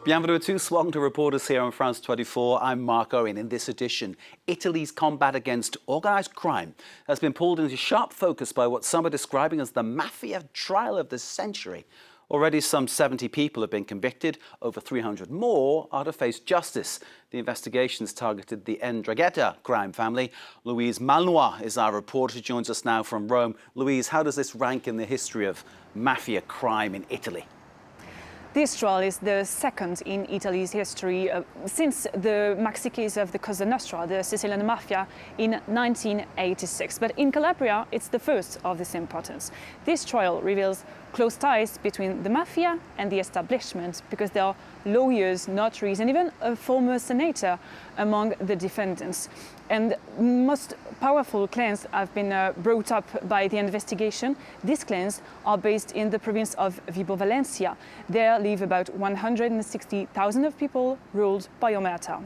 Bienvenue à tous. Welcome to Reporters here on France 24. I'm Mark Owen. In this edition, Italy's combat against organised crime has been pulled into sharp focus by what some are describing as the mafia trial of the century. Already some 70 people have been convicted. Over 300 more are to face justice. The investigations targeted the Ndrangheta crime family. Louise Malnoy is our reporter. She joins us now from Rome. Louise, how does this rank in the history of mafia crime in Italy? This trial is the second in Italy's history since the maxi case of the Cosa Nostra, the Sicilian mafia, in 1986. But in Calabria, it's the first of this importance. This trial reveals close ties between the mafia and the establishment because there are lawyers, notaries, and even a former senator among the defendants. And most powerful claims have been brought up by the investigation. These claims are based in the province of Vibo Valentia. There live about 160,000 of people ruled by Omerta.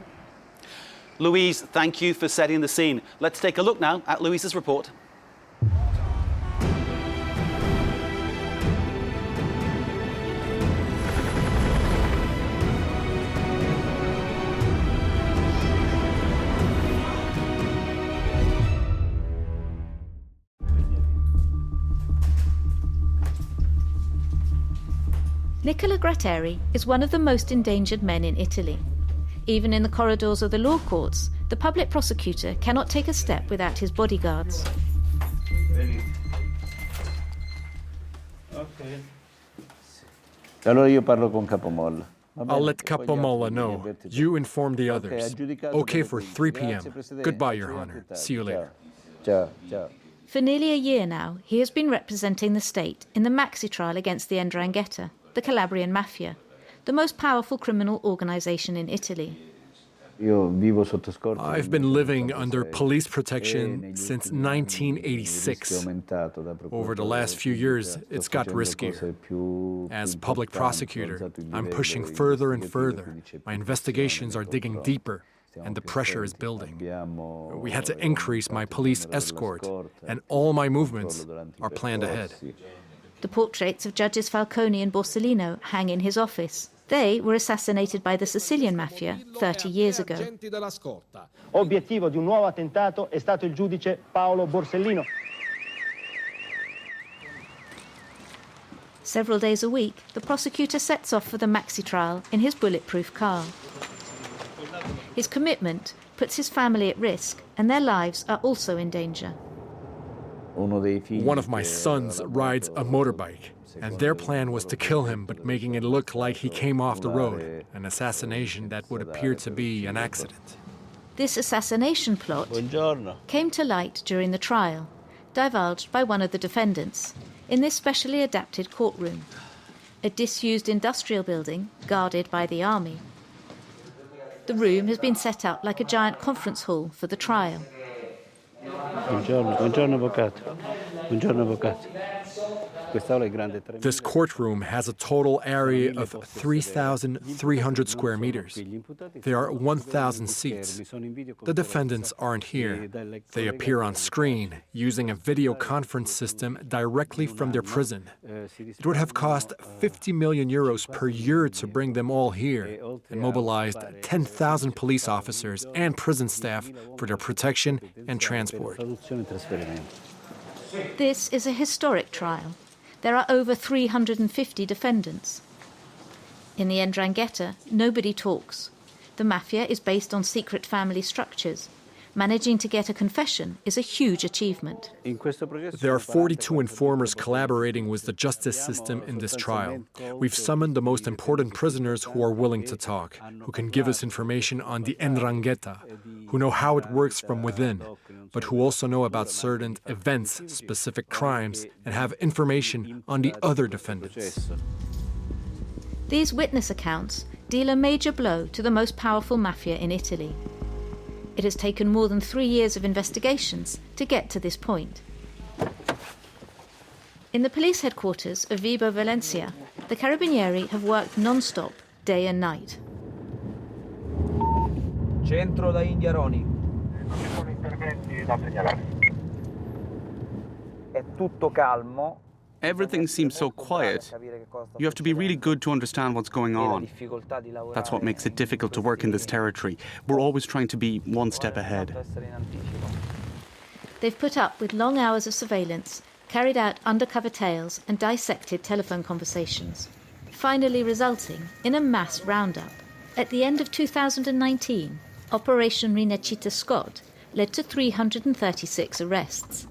Louise, thank you for setting the scene. Let's take a look now at Louise's report. Nicola Gratteri is one of the most endangered men in Italy. Even in the corridors of the law courts, the public prosecutor cannot take a step without his bodyguards. Allora io parlo con Capomolla. I'll let Capomolla know. You inform the others. Okay for 3 p.m. Goodbye, Your Honor. See you later. Ciao, ciao. For nearly a year now, he has been representing the state in the maxi-trial against the Ndrangheta, the Calabrian mafia, the most powerful criminal organization in Italy. I've been living under police protection since 1986. Over the last few years, it's got riskier. As public prosecutor, I'm pushing further and further. My investigations are digging deeper, and the pressure is building. We had to increase my police escort, and all my movements are planned ahead. The portraits of judges Falcone and Borsellino hang in his office. They were assassinated by the Sicilian mafia 30 years ago. Obiettivo di un nuovo attentato è stato il giudice Paolo Borsellino. Several days a week, the prosecutor sets off for the maxi-trial in his bulletproof car. His commitment puts his family at risk, and their lives are also in danger. One of my sons rides a motorbike, and their plan was to kill him, but making it look like he came off the road, an assassination that would appear to be an accident. This assassination plot came to light during the trial, divulged by one of the defendants, in this specially adapted courtroom, a disused industrial building guarded by the army. The room has been set up like a giant conference hall for the trial. Buongiorno, avvocato. Buongiorno, avvocato. This courtroom has a total area of 3,300 square meters. There are 1,000 seats. The defendants aren't here. They appear on screen using a video conference system directly from their prison. It would have cost 50 million euros per year to bring them all here and mobilized 10,000 police officers and prison staff for their protection and transport. This is a historic trial. There are over 350 defendants. In the Ndrangheta, nobody talks. The mafia is based on secret family structures. Managing to get a confession is a huge achievement. There are 42 informers collaborating with the justice system in this trial. We've summoned the most important prisoners who are willing to talk, who can give us information on the Ndrangheta, who know how it works from within, but who also know about certain events, specific crimes, and have information on the other defendants. These witness accounts deal a major blow to the most powerful mafia in Italy. It has taken more than 3 years of investigations to get to this point. In the police headquarters of Vibo Valentia, the Carabinieri have worked non-stop, day and night. Centro da Indiaroni. È tutto calmo Everything seems so quiet. You have to be really good to understand what's going on. That's what makes it difficult to work in this territory. We're always trying to be one step ahead. They've put up with long hours of surveillance, carried out undercover tales and dissected telephone conversations, finally resulting in a mass roundup. At the end of 2019, Operation Rinascita Scott led to 336 arrests.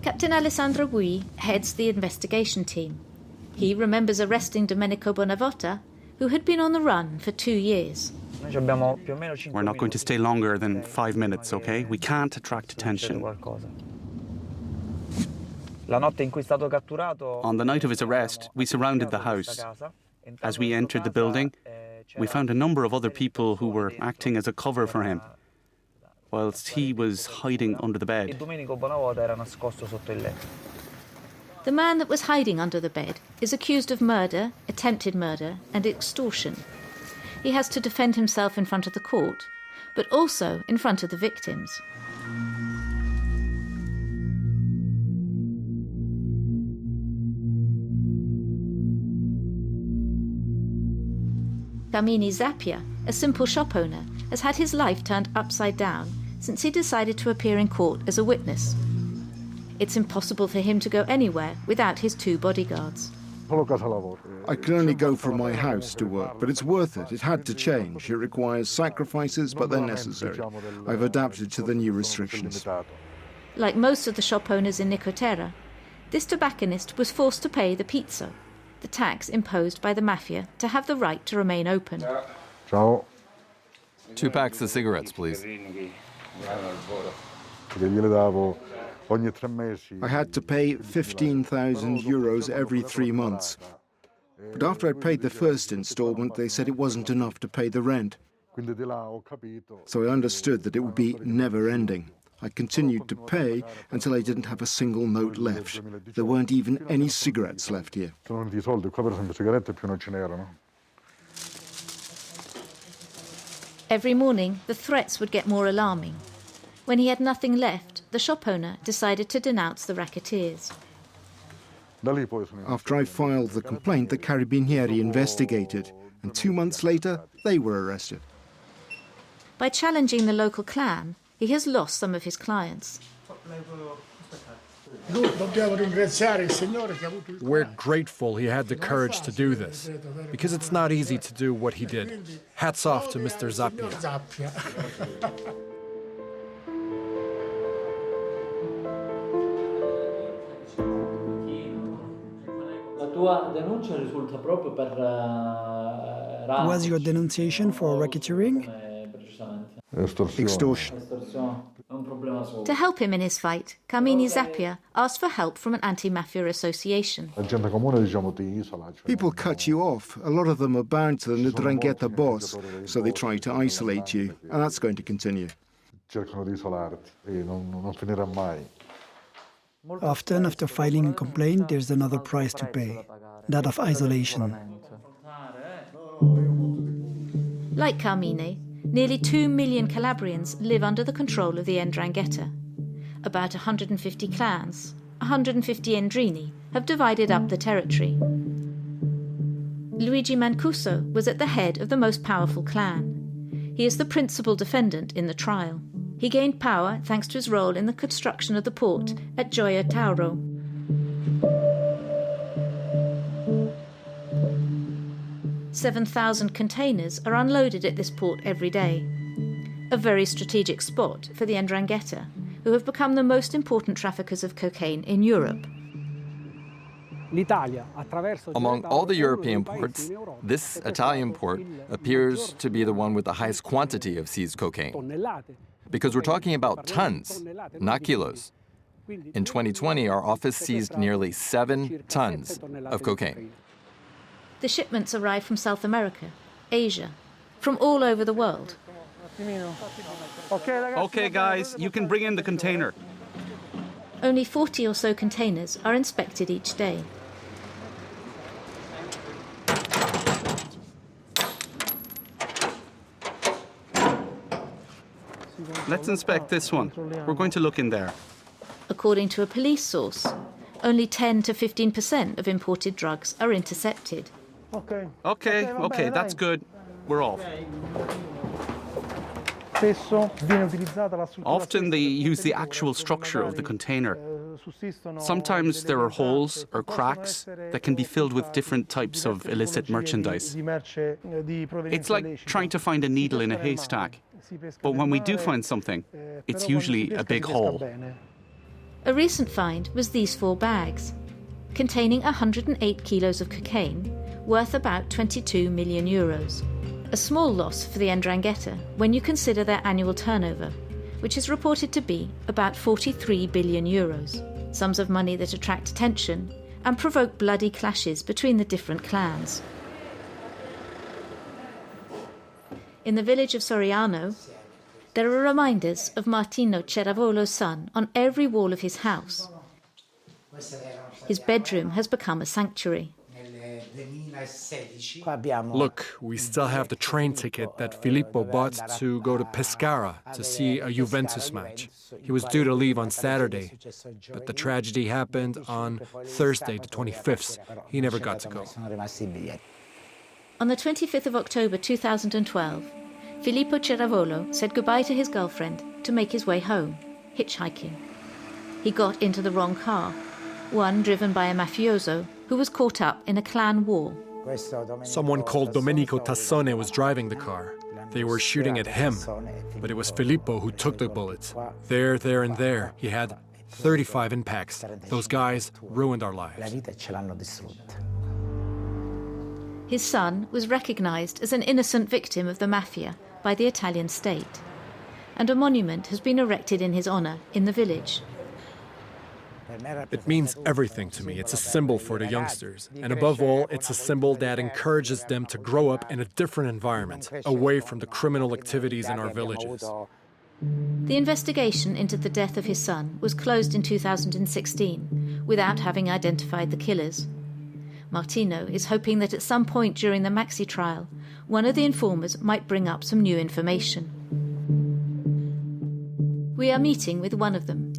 Captain Alessandro Bui heads the investigation team. He remembers arresting Domenico Bonaventura, who had been on the run for 2 years. We're not going to stay longer than 5 minutes, okay? We can't attract attention. On the night of his arrest, we surrounded the house. As we entered the building, we found a number of other people who were acting as a cover for him, whilst he was hiding under the bed. The man that was hiding under the bed is accused of murder, attempted murder, and extortion. He has to defend himself in front of the court, but also in front of the victims. Carmine Zappia, a simple shop owner, has had his life turned upside down since he decided to appear in court as a witness. It's impossible for him to go anywhere without his 2 bodyguards. I can only go from my house to work, but it's worth it. It had to change. It requires sacrifices, but they're necessary. I've adapted to the new restrictions. Like most of the shop owners in Nicotera, this tobacconist was forced to pay the pizzo, the tax imposed by the mafia to have the right to remain open. 2 packs of cigarettes, please. I had to pay 15,000 euros every 3 months. But after I paid the first installment, they said it wasn't enough to pay the rent. So I understood that it would be never-ending. I continued to pay until I didn't have a single note left. There weren't even any cigarettes left here. Every morning, the threats would get more alarming. When he had nothing left, the shop owner decided to denounce the racketeers. After I filed the complaint, the Carabinieri investigated, and 2 months later, they were arrested. By challenging the local clan, he has lost some of his clients. We're grateful he had the courage to do this, because it's not easy to do what he did. Hats off to Mr. Zappia. Was your denunciation for racketeering? Extortion. To help him in his fight, Carmine Zappia asked for help from an anti-mafia association. People cut you off. A lot of them are bound to the Ndrangheta boss, so they try to isolate you, and that's going to continue. Often, after filing a complaint, there's another price to pay, that of isolation. Like Carmine, nearly 2 million Calabrians live under the control of the Ndrangheta. About 150 clans, 150 Ndrini, have divided up the territory. Luigi Mancuso was at the head of the most powerful clan. He is the principal defendant in the trial. He gained power thanks to his role in the construction of the port at Gioia Tauro. "7,000 containers are unloaded at this port every day. A very strategic spot for the Ndrangheta, who have become the most important traffickers of cocaine in Europe. Among all the European ports, this Italian port appears to be the one with the highest quantity of seized cocaine. Because we're talking about tons, not kilos. In 2020, our office seized nearly 7 tons of cocaine. The shipments arrive from South America, Asia, from all over the world. Okay, guys, you can bring in the container. Only 40 or so containers are inspected each day. Let's inspect this one. We're going to look in there. According to a police source, only 10 to 15% of imported drugs are intercepted. Okay, that's good. We're off. Often they use the actual structure of the container. Sometimes there are holes or cracks that can be filled with different types of illicit merchandise. It's like trying to find a needle in a haystack. But when we do find something, it's usually a big haul. A recent find was these 4 bags, containing 108 kilos of cocaine, worth about 22 million euros. A small loss for the Ndrangheta when you consider their annual turnover, which is reported to be about 43 billion euros, sums of money that attract attention and provoke bloody clashes between the different clans. In the village of Soriano, there are reminders of Martino Ceravolo's son on every wall of his house. His bedroom has become a sanctuary. Look, we still have the train ticket that Filippo bought to go to Pescara to see a Juventus match. He was due to leave on Saturday, but the tragedy happened on Thursday, the 25th. He never got to go. On the 25th of October 2012, Filippo Ceravolo said goodbye to his girlfriend to make his way home, hitchhiking. He got into the wrong car, one driven by a mafioso who was caught up in a clan war. Someone called Domenico Tassone was driving the car. They were shooting at him, but it was Filippo who took the bullets. There, and there. He had 35 impacts. Those guys ruined our lives. His son was recognized as an innocent victim of the mafia by the Italian state, and a monument has been erected in his honor in the village. It means everything to me. It's a symbol for the youngsters. And above all, it's a symbol that encourages them to grow up in a different environment, away from the criminal activities in our villages. The investigation into the death of his son was closed in 2016, without having identified the killers. Martino is hoping that at some point during the maxi-trial, one of the informers might bring up some new information. We are meeting with one of them,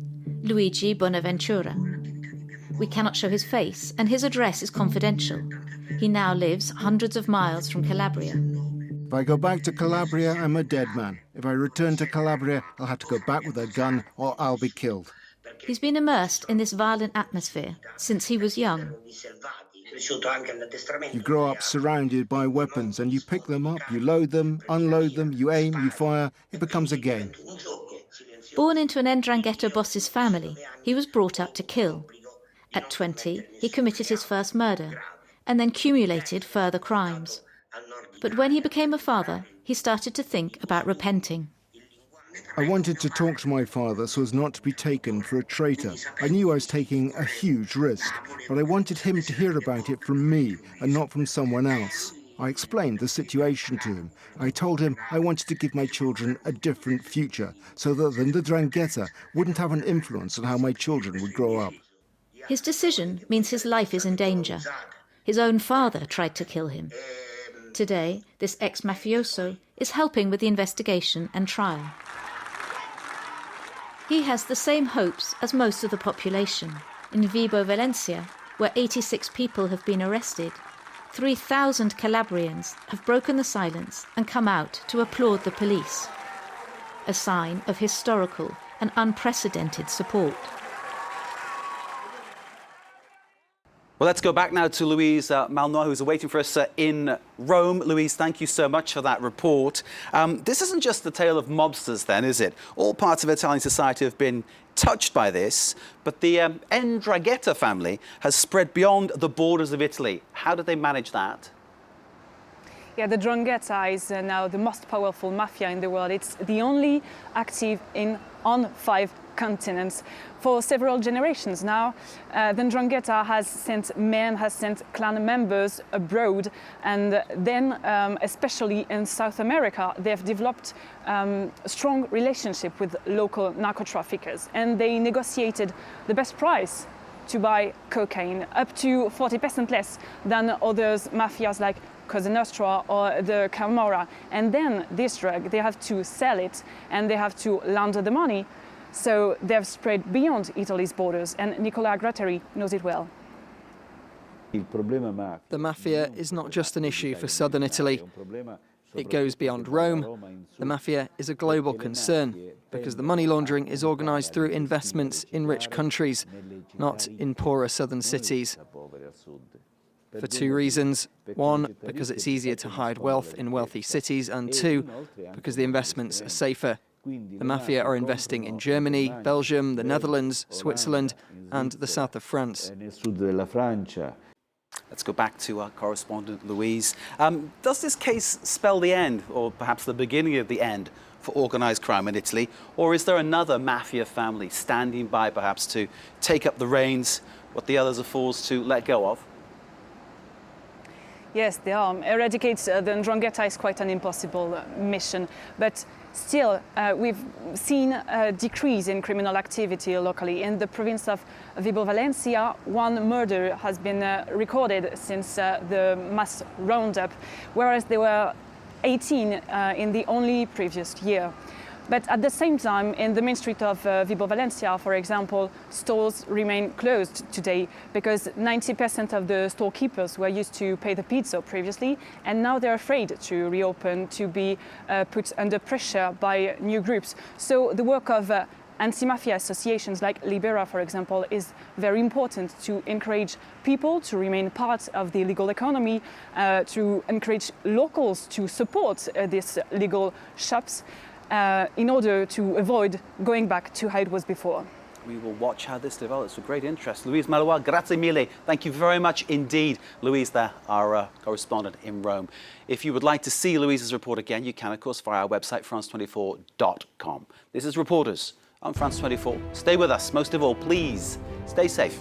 Luigi Bonaventura. We cannot show his face, and his address is confidential. He now lives hundreds of miles from Calabria. If I go back to Calabria, I'm a dead man. If I return to Calabria, I'll have to go back with a gun or I'll be killed. He's been immersed in this violent atmosphere since he was young. You grow up surrounded by weapons and you pick them up, you load them, unload them, you aim, you fire. It becomes a game. Born into an Ndrangheta boss's family, he was brought up to kill. At 20, he committed his first murder and then cumulated further crimes. But when he became a father, he started to think about repenting. I wanted to talk to my father so as not to be taken for a traitor. I knew I was taking a huge risk, but I wanted him to hear about it from me and not from someone else. I explained the situation to him. I told him I wanted to give my children a different future so that the Ndrangheta wouldn't have an influence on how my children would grow up. His decision means his life is in danger. His own father tried to kill him. Today, this ex-mafioso is helping with the investigation and trial. He has the same hopes as most of the population. In Vibo Valencia, where 86 people have been arrested, 3,000 Calabrians have broken the silence and come out to applaud the police, a sign of historical and unprecedented support. Well, let's go back now to Louise Malnoy, who's waiting for us in Rome. Louise, thank you so much for that report. This isn't just the tale of mobsters then, is it? All parts of Italian society have been touched by this, but the Ndrangheta family has spread beyond the borders of Italy. How did they manage that? Yeah, the Ndrangheta is now the most powerful mafia in the world. It's the only active on 5 continents for several generations now. The Ndrangheta has sent clan members abroad, and then especially in South America, they've developed a strong relationship with local narco traffickers, and they negotiated the best price to buy cocaine, up to 40% less than others mafias like Cosa Nostra or the Camorra. And then this drug, they have to sell it and they have to launder the money. So they've spread beyond Italy's borders, and Nicola Gratteri knows it well. The mafia is not just an issue for southern Italy. It goes beyond Rome. The mafia is a global concern because the money laundering is organised through investments in rich countries, not in poorer southern cities. For two reasons. One, because it's easier to hide wealth in wealthy cities, and two, because the investments are safer. The mafia are investing in Germany, Belgium, the Netherlands, Switzerland, and the south of France. Let's go back to our correspondent, Louise. Does this case spell the end, or perhaps the beginning of the end, for organised crime in Italy? Or is there another mafia family standing by, perhaps, to take up the reins, what the others are forced to let go of? Yes, they are. Eradicate the Ndrangheta is quite an impossible mission, but still, we've seen a decrease in criminal activity locally. In the province of Vibo Valentia, one murder has been recorded since the mass roundup, whereas there were 18 in the only previous year. But at the same time, in the main street of Vibo Valentia, for example, stores remain closed today because 90% of the storekeepers were used to pay the pizzo previously, and now they're afraid to reopen, to be put under pressure by new groups. So the work of anti-mafia associations like Libera, for example, is very important to encourage people to remain part of the legal economy, to encourage locals to support these legal shops, in order to avoid going back to how it was before. We will watch how this develops with great interest. Louise Malnoy, grazie mille. Thank you very much indeed. Louise there, our correspondent in Rome. If you would like to see Louise's report again, you can, of course, via our website, france24.com. This is Reporters on France 24. Stay with us. Most of all, please, stay safe.